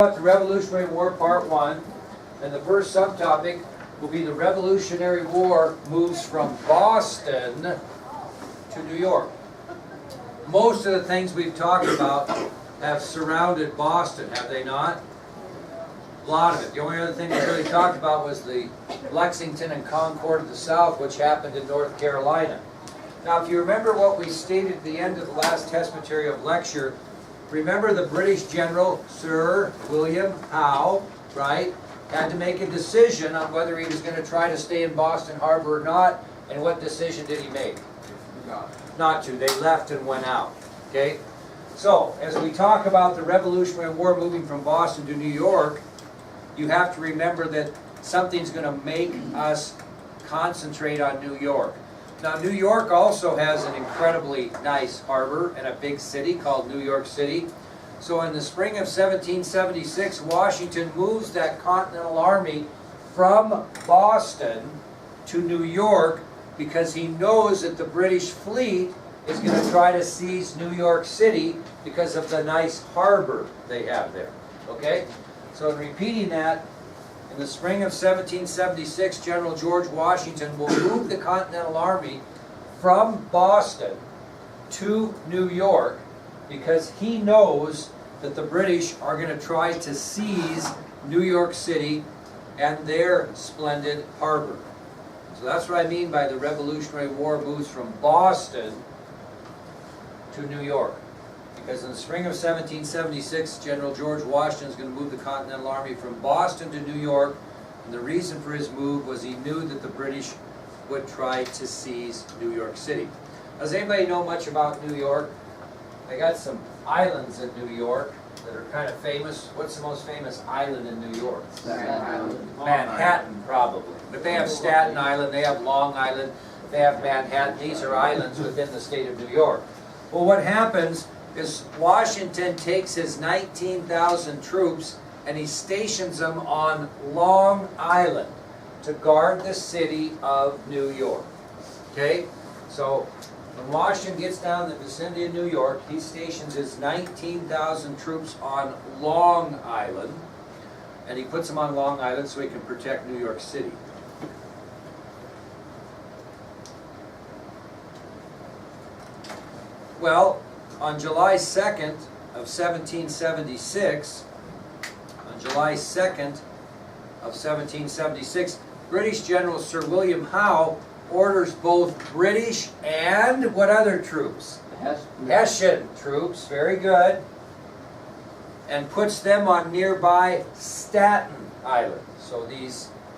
About the Revolutionary War Part 1, and the first subtopic will be the Revolutionary War moves from Boston to New York. Most of the things we've talked about have surrounded Boston, have they not? A lot of it. The only other thing we really talked about was the Lexington and Concord of the South, which happened in North Carolina. Now, if you remember what we stated at the end of the last test material lecture, remember the British General Sir William Howe, right, had to make a decision on whether he was going to try to stay in Boston Harbor or not, and what decision did he make? Not to. They left and went out. Okay? So, as we talk about the Revolutionary War moving from Boston to New York, you have to remember that something's going to make us concentrate on New York. Now, New York also has an incredibly nice harbor and a big city called New York City. So in the spring of 1776, Washington moves that Continental Army from Boston to New York because he knows that the British fleet is going to try to seize New York City because of the nice harbor they have there. Okay? So in repeating that, in the spring of 1776, General George Washington will move the Continental Army from Boston to New York because he knows that the British are going to try to seize New York City and their splendid harbor. So that's what I mean by the Revolutionary War moves from Boston to New York. Because in the spring of 1776, General George Washington is going to move the Continental Army from Boston to New York. And the reason for his move was he knew that the British would try to seize New York City. Does anybody know much about New York? They got some islands in New York that are kind of famous. What's the most famous island in New York? Staten Island. Manhattan, probably. But they have Staten Island, they have Long Island, they have Manhattan. These are islands within the state of New York. Well, what happens is Washington takes his 19,000 troops and he stations them on Long Island to guard the city of New York. Okay? So when Washington gets down the vicinity of New York, he stations his 19,000 troops on Long Island, and he puts them on Long Island so he can protect New York City. Well, on July 2nd of 1776, British General Sir William Howe orders both British and what other troops? Hessian troops, very good, and puts them on nearby Staten Island. So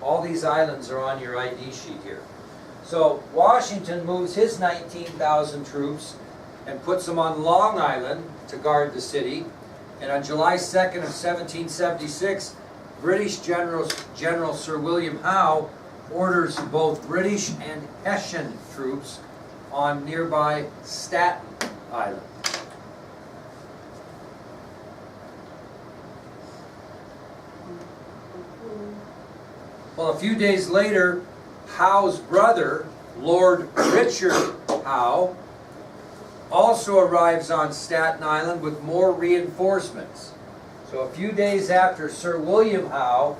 all these islands are on your ID sheet here. So Washington moves his 19,000 troops and puts them on Long Island to guard the city. And on July 2nd of 1776, British General Sir William Howe orders both British and Hessian troops on nearby Staten Island. Well, a few days later, Howe's brother, Lord Richard Howe, also arrives on Staten Island with more reinforcements. So a few days after Sir William Howe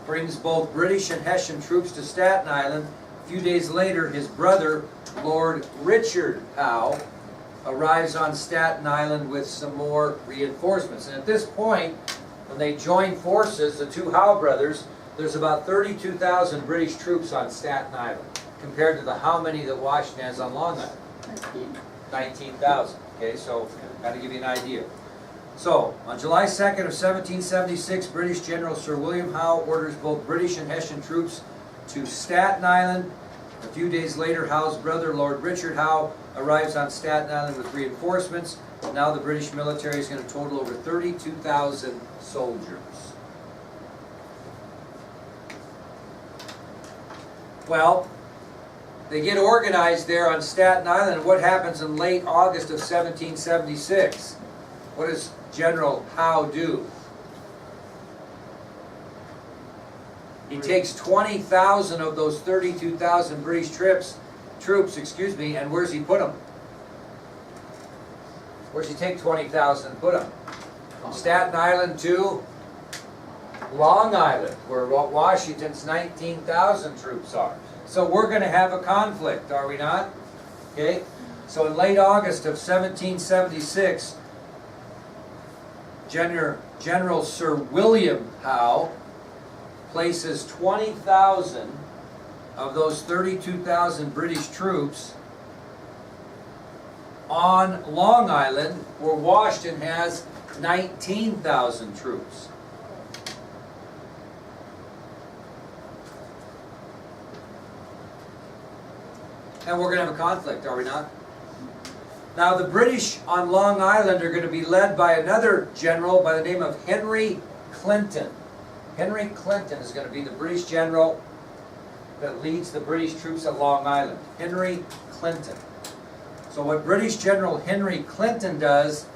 brings both British and Hessian troops to Staten Island, a few days later his brother, Lord Richard Howe, arrives on Staten Island with some more reinforcements. And at this point, when they join forces, the two Howe brothers, there's about 32,000 British troops on Staten Island, compared to the how many that Washington has on Long Island? 19,000. Okay, so got to give you an idea. So, on July 2nd of 1776, British General Sir William Howe orders both British and Hessian troops to Staten Island. A few days later, Howe's brother, Lord Richard Howe, arrives on Staten Island with reinforcements. Now the British military is going to total over 32,000 soldiers. Well, they get organized there on Staten Island, and what happens in late August of 1776? What does General Howe do? He takes 20,000 of those 32,000 British troops, and where's he put them? Where's he take 20,000 and put them? From Staten Island to Long Island, where Washington's 19,000 troops are. So we're going to have a conflict, are we not? Okay? So in late August of 1776, General Sir William Howe places 20,000 of those 32,000 British troops on Long Island, where Washington has 19,000 troops. And we're going to have a conflict, are we not? Now the British on Long Island are going to be led by another general by the name of Henry Clinton. Henry Clinton is going to be the British general that leads the British troops at Long Island. Henry Clinton. So what British General Henry Clinton does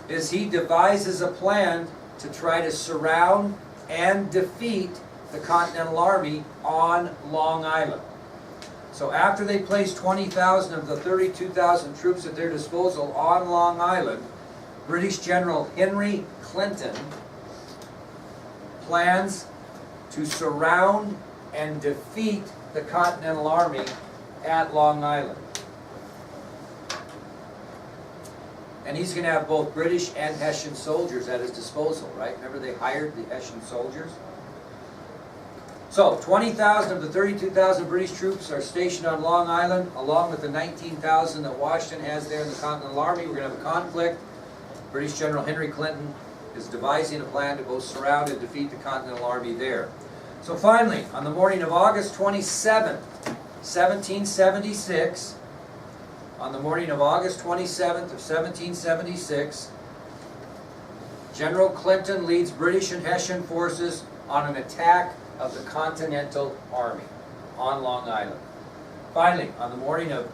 is he devises a plan to try to surround and defeat the Continental Army on Long Island. So after they place 20,000 of the 32,000 troops at their disposal on Long Island, British General Henry Clinton plans to surround and defeat the Continental Army at Long Island. And he's going to have both British and Hessian soldiers at his disposal, right? Remember they hired the Hessian soldiers? So, 20,000 of the 32,000 British troops are stationed on Long Island, along with the 19,000 that Washington has there in the Continental Army. We're going to have a conflict. British General Henry Clinton is devising a plan to both surround and defeat the Continental Army there. So finally, on the morning of August 27th, 1776, on the morning of August 27th of 1776, General Clinton leads British and Hessian forces on an attack of the Continental Army on Long Island. Finally, on the morning of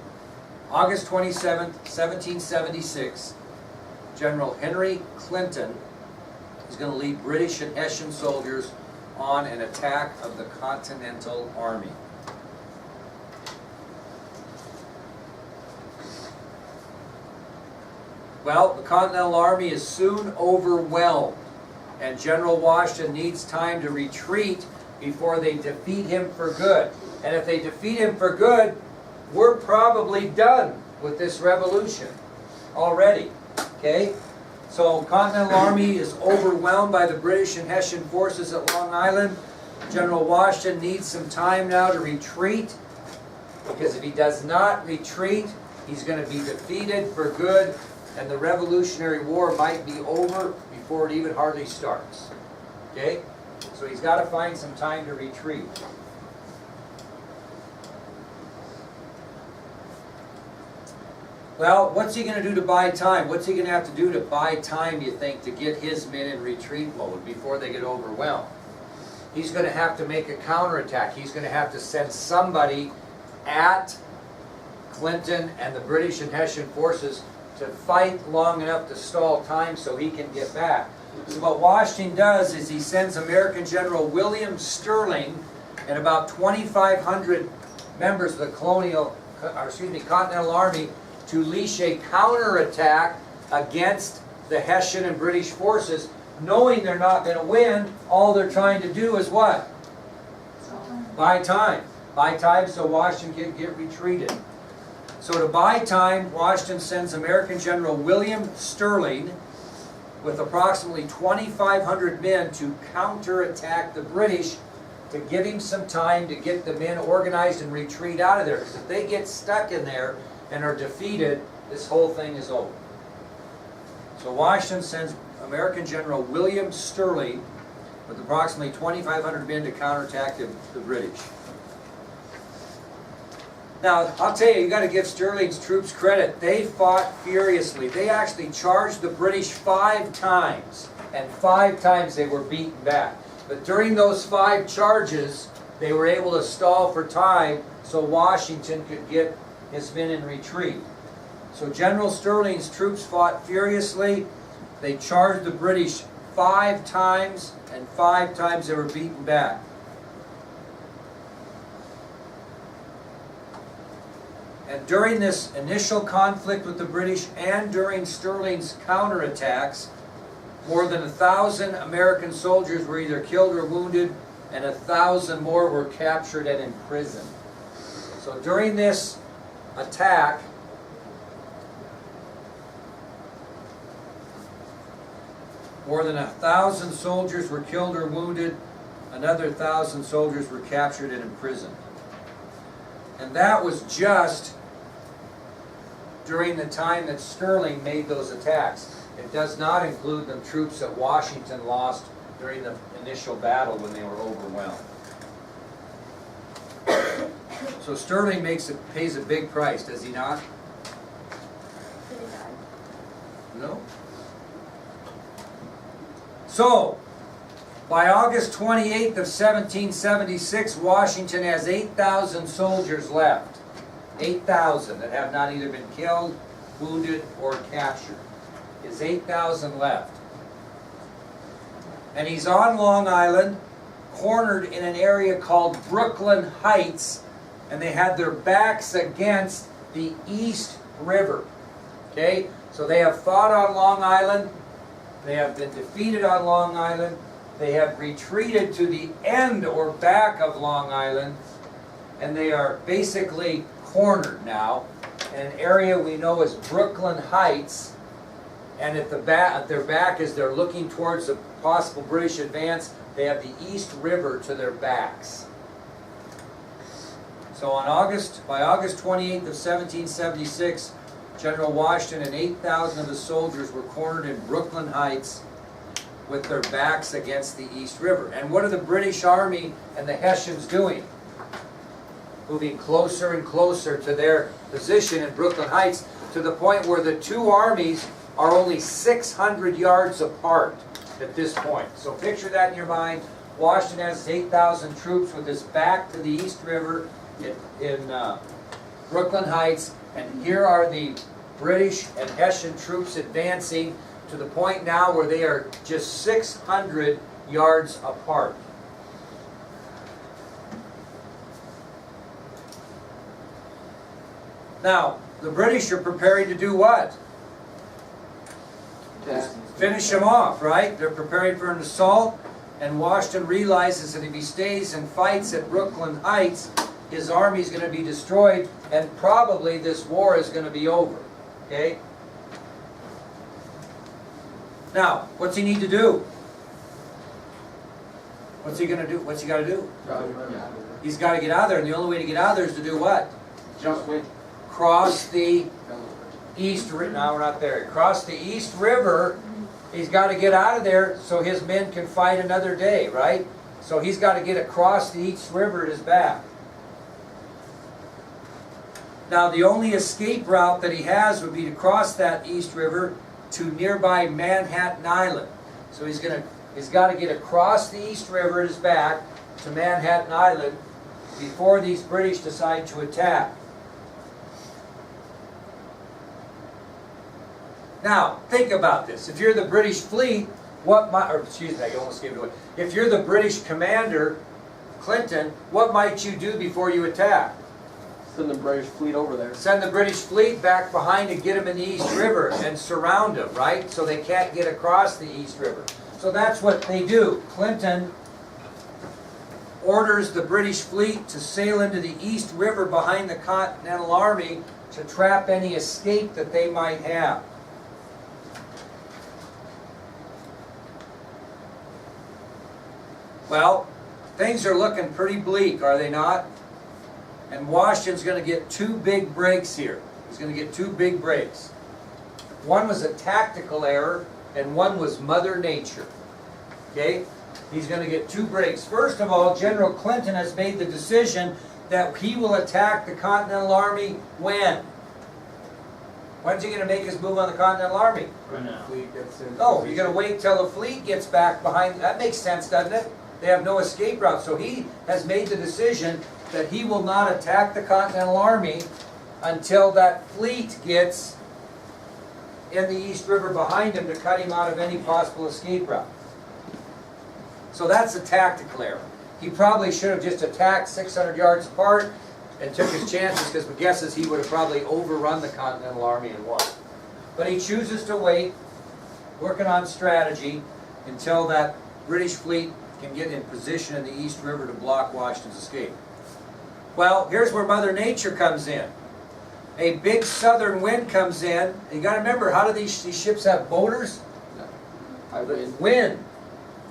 August 27th, 1776, General Henry Clinton is going to lead British and Hessian soldiers on an attack of the Continental Army. Well, the Continental Army is soon overwhelmed, and General Washington needs time to retreat before they defeat him for good. And if they defeat him for good, we're probably done with this revolution already. Okay? So Continental Army is overwhelmed by the British and Hessian forces at Long Island. General Washington needs some time now to retreat, because if he does not retreat, he's going to be defeated for good, and the Revolutionary War might be over before it even hardly starts. Okay? So he's got to find some time to retreat. Well, what's he going to do to buy time? What's he going to have to do to buy time, you think, to get his men in retreat mode before they get overwhelmed? He's going to have to make a counterattack. He's going to have to send somebody at Clinton and the British and Hessian forces to fight long enough to stall time so he can get back. So what Washington does is he sends American General William Sterling and about 2,500 members of the Continental Army to leash a counterattack against the Hessian and British forces, knowing they're not going to win. All they're trying to do is what? Buy time. Buy time so Washington can get retreated. So to buy time, Washington sends American General William Sterling with approximately 2,500 men to counterattack the British, to give him some time to get the men organized and retreat out of there. Because if they get stuck in there and are defeated, this whole thing is over. So Washington sends American General William Sterling with approximately 2,500 men to counterattack the British. Now, I'll tell you, you've got to give Sterling's troops credit. They fought furiously. They actually charged the British 5 times, and 5 times they were beaten back. But during those 5 charges, they were able to stall for time so Washington could get his men in retreat. So General Sterling's troops fought furiously. They charged the British 5 times, and 5 times they were beaten back. And during this initial conflict with the British and during Sterling's counterattacks, More than 1,000 American soldiers were either killed or wounded, and 1,000 more were captured and imprisoned. So during this attack, more than 1,000 soldiers were killed or wounded, another 1,000 soldiers were captured and imprisoned. And that was just during the time that Sterling made those attacks. It does not include the troops that Washington lost during the initial battle when they were overwhelmed. So Sterling pays a big price, does he not? Did he die? No. So, by August 28th of 1776, Washington has 8,000 soldiers left. 8,000 that have not either been killed, wounded, or captured. There's 8,000 left. And he's on Long Island, cornered in an area called Brooklyn Heights, and they had their backs against the East River. Okay? So they have fought on Long Island. They have been defeated on Long Island. They have retreated to the end or back of Long Island, and they are basically cornered now in an area we know as Brooklyn Heights. And at their back, as they're looking towards a possible British advance, they have the East River to their backs. So by August 28th of 1776, General Washington and 8,000 of his soldiers were cornered in Brooklyn Heights with their backs against the East River. And what are the British Army and the Hessians doing? Moving closer and closer to their position in Brooklyn Heights, to the point where the two armies are only 600 yards apart at this point. So picture that in your mind. Washington has 8,000 troops with his back to the East River in Brooklyn Heights, and here are the British and Hessian troops advancing to the point now where they are just 600 yards apart. Now, the British are preparing to do what? Finish them off, right? They're preparing for an assault, and Washington realizes that if he stays and fights at Brooklyn Heights, his army is going to be destroyed, and probably this war is going to be over. Okay? Now, what's he need to do? What's he going to do? What's he got to do? He's got to get out of there, and the only way to get out of there is to do what? Cross the East River. No, we're not there. Cross the East River. He's got to get out of there so his men can fight another day, right? So he's got to get across the East River at his back. Now, the only escape route that he has would be to cross that East River to nearby Manhattan Island. So he's got to get across the East River at his back to Manhattan Island before these British decide to attack. Now, think about this. If you're the British fleet, I almost gave it away. If you're the British commander, Clinton, what might you do before you attack? Send the British fleet over there. Send the British fleet back behind and get them in the East River and surround them, right? So they can't get across the East River. So that's what they do. Clinton orders the British fleet to sail into the East River behind the Continental Army to trap any escape that they might have. Well, things are looking pretty bleak, are they not? And Washington's going to get two big breaks here. He's going to get two big breaks. One was a tactical error, and one was Mother Nature. Okay? He's going to get two breaks. First of all, General Clinton has made the decision that he will attack the Continental Army when? When's he going to make his move on the Continental Army? Right now. Oh, you're going to wait till the fleet gets back behind. That makes sense, doesn't it? They have no escape route. So he has made the decision that he will not attack the Continental Army until that fleet gets in the East River behind him to cut him out of any possible escape route. So that's a tactical error. He probably should have just attacked 600 yards apart and took his chances, because my guess is he would have probably overrun the Continental Army and won. But he chooses to wait, working on strategy until that British fleet can get in position in the East River to block Washington's escape. Well, here's where Mother Nature comes in. A big southern wind comes in. You got to remember, how do these ships have motors? I win. Wind.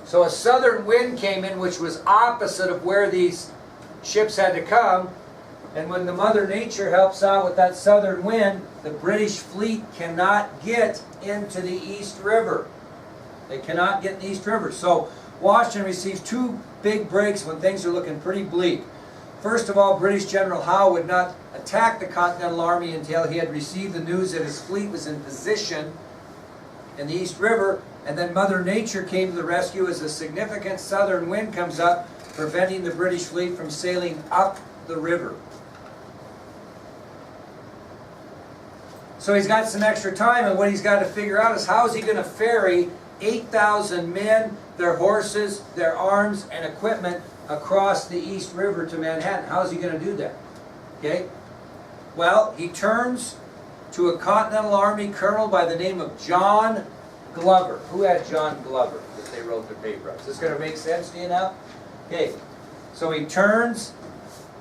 So a southern wind came in, which was opposite of where these ships had to come. And when the Mother Nature helps out with that southern wind, the British fleet cannot get into the East River. They cannot get in the East River. So Washington receives two big breaks when things are looking pretty bleak. First of all, British General Howe would not attack the Continental Army until he had received the news that his fleet was in position in the East River, and then Mother Nature came to the rescue as a significant southern wind comes up, preventing the British fleet from sailing up the river. So he's got some extra time, and what he's got to figure out is how is he going to ferry 8,000 men, their horses, their arms, and equipment across the East River to Manhattan. How is he going to do that? Okay? Well, he turns to a Continental Army colonel by the name of John Glover. Who had John Glover that they wrote their paper on? Is this going to make sense to you now? Okay. So he turns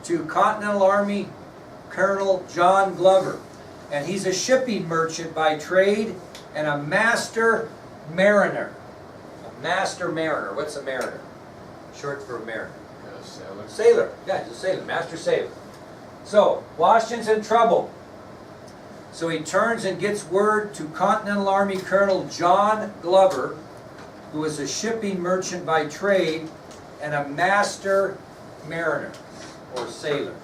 to Continental Army Colonel John Glover. And he's a shipping merchant by trade and a master mariner. A master mariner. What's a mariner? Short for mariner. Sailor. Sailor. Yeah, he's a sailor. Master sailor. So, Washington's in trouble. So he turns and gets word to Continental Army Colonel John Glover, who is a shipping merchant by trade and a master mariner, or sailor.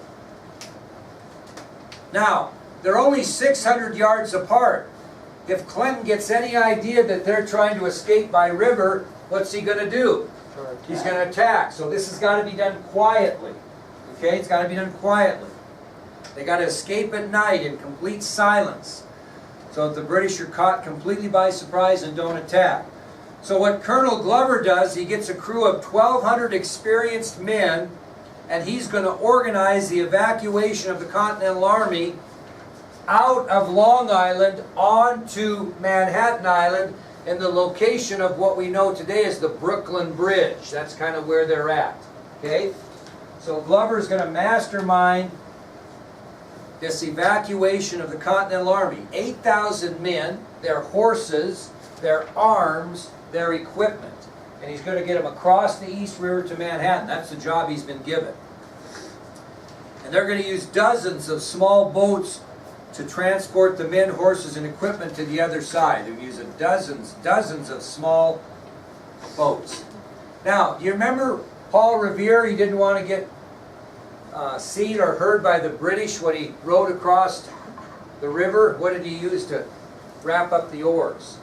Now, they're only 600 yards apart. If Clinton gets any idea that they're trying to escape by river, what's he going to do? He's going to attack. So this has got to be done quietly. Okay, it's got to be done quietly. They got to escape at night in complete silence, so that the British are caught completely by surprise and don't attack. So what Colonel Glover does, he gets a crew of 1,200 experienced men, and he's going to organize the evacuation of the Continental Army out of Long Island onto Manhattan Island in the location of what we know today as the Brooklyn Bridge. That's kind of where they're at. Okay? So Glover's going to mastermind this evacuation of the Continental Army. 8,000 men, their horses, their arms, their equipment. And he's going to get them across the East River to Manhattan. That's the job he's been given. And they're going to use dozens of small boats to transport the men, horses, and equipment to the other side. They're using dozens of small boats. Now, do you remember Paul Revere? He didn't want to get seen or heard by the British when he rowed across the river. What did he use to wrap up the oars?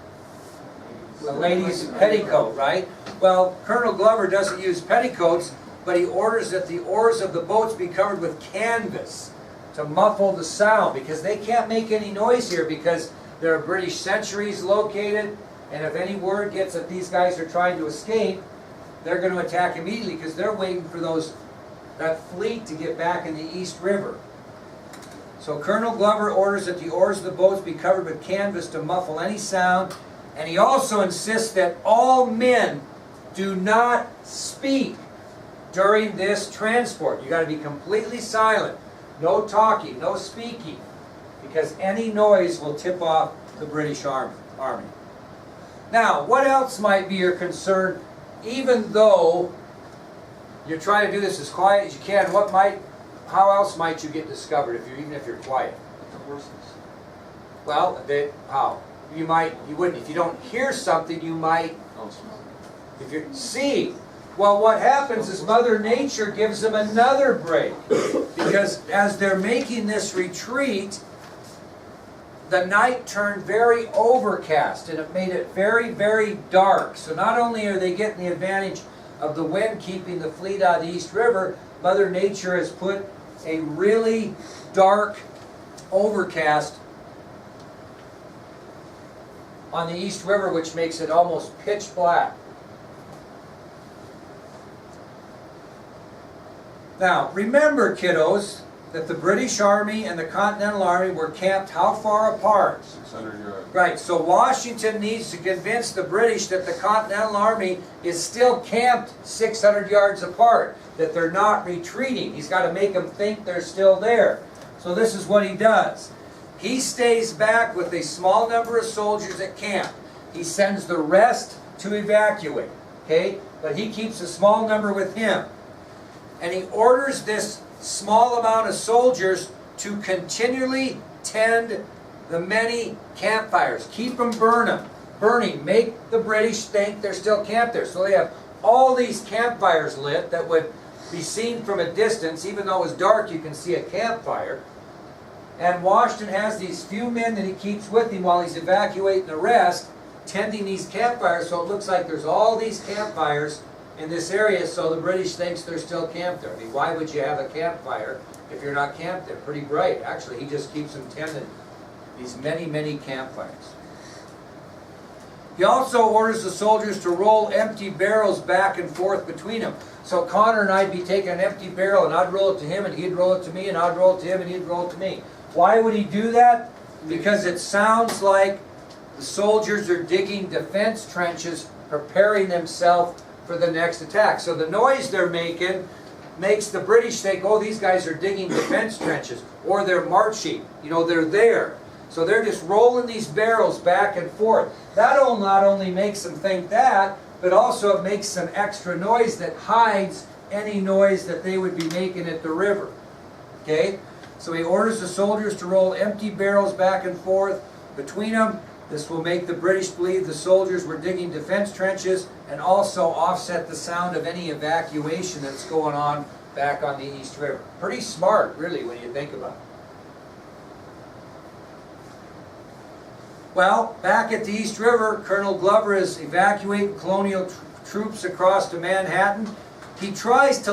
A lady's petticoat, right? Well, Colonel Glover doesn't use petticoats, but he orders that the oars of the boats be covered with canvas to muffle the sound, because they can't make any noise here because there are British sentries located, and if any word gets that these guys are trying to escape, they're going to attack immediately because they're waiting for that fleet to get back in the East River. So Colonel Glover orders that the oars of the boats be covered with canvas to muffle any sound, and he also insists that all men do not speak during this transport. You got to be completely silent. No talking, no speaking, because any noise will tip off the British Army. Now, what else might be your concern, even though you're trying to do this as quiet as you can? How else might you get discovered even if you're quiet? The horses. Well, how? You wouldn't. If you don't hear something, you might. If you see. Well, what happens is Mother Nature gives them another break, because as they're making this retreat, the night turned very overcast, and it made it very, very dark. So not only are they getting the advantage of the wind keeping the fleet out of the East River, Mother Nature has put a really dark overcast on the East River, which makes it almost pitch black. Now, remember, kiddos, that the British Army and the Continental Army were camped how far apart? 600 yards. Right, so Washington needs to convince the British that the Continental Army is still camped 600 yards apart, that they're not retreating. He's got to make them think they're still there. So this is what he does. He stays back with a small number of soldiers at camp. He sends the rest to evacuate, okay? But he keeps a small number with him. And he orders this small amount of soldiers to continually tend the many campfires. Keep them burning. Make the British think they're still camped there. So they have all these campfires lit that would be seen from a distance. Even though it was dark, you can see a campfire. And Washington has these few men that he keeps with him while he's evacuating the rest, tending these campfires, so it looks like there's all these campfires in this area, so the British thinks they're still camped there. I mean, why would you have a campfire if you're not camped there? Pretty bright. Actually, he just keeps them tending these many, many campfires. He also orders the soldiers to roll empty barrels back and forth between them. So Connor and I'd be taking an empty barrel, and I'd roll it to him, and he'd roll it to me, and I'd roll it to him, and he'd roll it to me. Why would he do that? Because it sounds like the soldiers are digging defense trenches, preparing themselves for the next attack. So the noise they're making makes the British think, oh, these guys are digging defense trenches, or they're marching. You know, they're there. So they're just rolling these barrels back and forth. That'll not only makes them think that, but also it makes some extra noise that hides any noise that they would be making at the river. Okay? So he orders the soldiers to roll empty barrels back and forth between them. This will make the British believe the soldiers were digging defense trenches and also offset the sound of any evacuation that's going on back on the East River. Pretty smart, really, when you think about it. Well, back at the East River, Colonel Glover is evacuating colonial troops across to Manhattan. He tries to